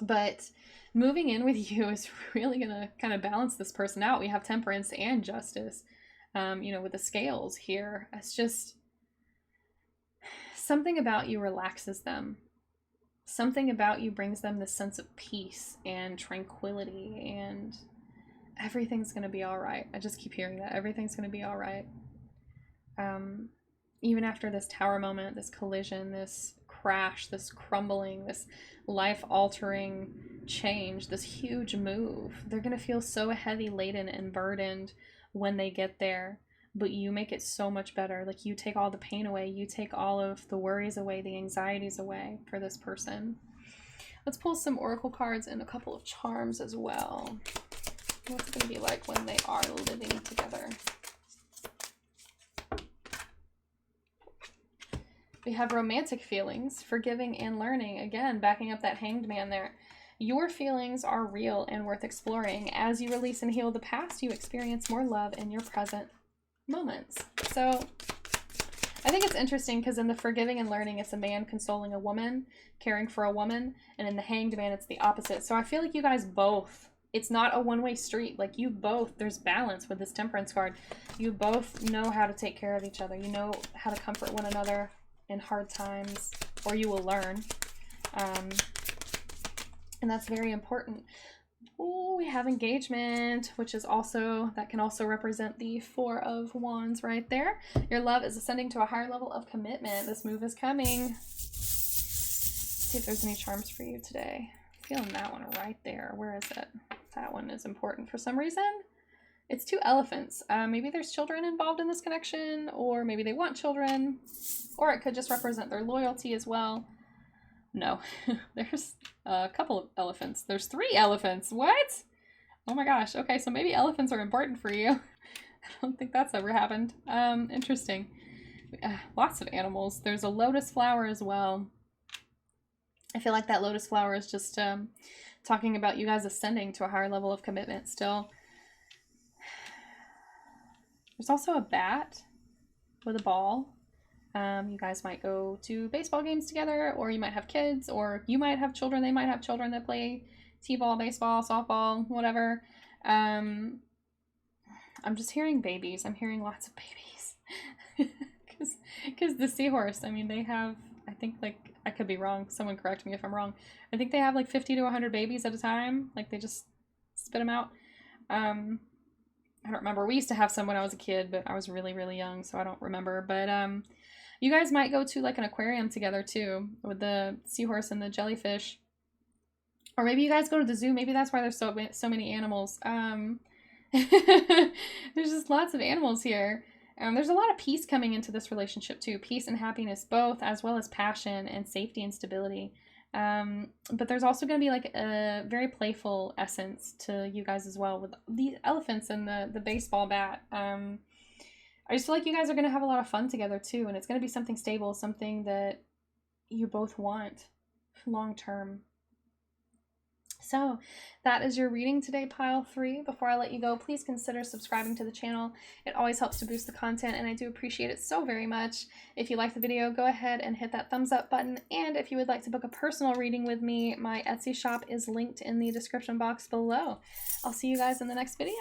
But moving in with you is really going to kind of balance this person out. We have Temperance and Justice, you know, with the scales here. It's just something about you relaxes them. Something about you brings them this sense of peace and tranquility, and everything's going to be all right. I just keep hearing that. Everything's going to be all right. Even after this tower moment, this collision, this crash, this crumbling, this life-altering change, this huge move, they're going to feel so heavy laden and burdened when they get there. But you make it so much better. Like, you take all the pain away. You take all of the worries away, the anxieties away for this person. Let's pull some oracle cards and a couple of charms as well. What's it going to be like when they are living together? We have romantic feelings, forgiving and learning. Again, backing up that Hanged Man there. Your feelings are real and worth exploring. As you release and heal the past, you experience more love in your present moments. So I think it's interesting because in the forgiving and learning, it's a man consoling a woman, caring for a woman, and in the Hanged Man, it's the opposite. So I feel like you guys both, it's not a one-way street. Like, you both, there's balance with this Temperance card. You both know how to take care of each other. You know how to comfort one another in hard times, or you will learn. And that's very important. Oh, we have Engagement, which is also, that can also represent the Four of Wands right there. Your love is ascending to a higher level of commitment. This move is coming. Let's see if there's any charms for you today. Feeling that one right there. Where is it? That one is important for some reason. It's 2 elephants. Maybe there's children involved in this connection, or maybe they want children, or it could just represent their loyalty as well. No, there's a couple of elephants. There's 3 elephants. What? Oh my gosh. Okay, so maybe elephants are important for you. I don't think that's ever happened. Interesting. Lots of animals. There's a lotus flower as well. I feel like that lotus flower is just talking about you guys ascending to a higher level of commitment still. There's also a bat with a ball. You guys might go to baseball games together, or you might have kids, or you might have children. They might have children that play t-ball, baseball, softball, whatever. I'm just hearing babies. I'm hearing lots of babies. Because the seahorse, I mean, they have, I think, like, I could be wrong. Someone correct me if I'm wrong. I think they have like 50 to 100 babies at a time. Like, they just spit them out. I don't remember. We used to have some when I was a kid, but I was really, really young, so I don't remember. But you guys might go to like an aquarium together too, with the seahorse and the jellyfish. Or maybe you guys go to the zoo. Maybe that's why there's so many animals. There's just lots of animals here. There's a lot of peace coming into this relationship too. Peace and happiness both, as well as passion and safety and stability. But there's also going to be like a very playful essence to you guys as well, with the elephants and the baseball bat. I just feel like you guys are going to have a lot of fun together too, and it's going to be something stable, something that you both want long term. So that is your reading today, pile 3. Before I let you go, please consider subscribing to the channel. It always helps to boost the content, and I do appreciate it so very much. If you like the video, go ahead and hit that thumbs up button. And if you would like to book a personal reading with me, my Etsy shop is linked in the description box below. I'll see you guys in the next video.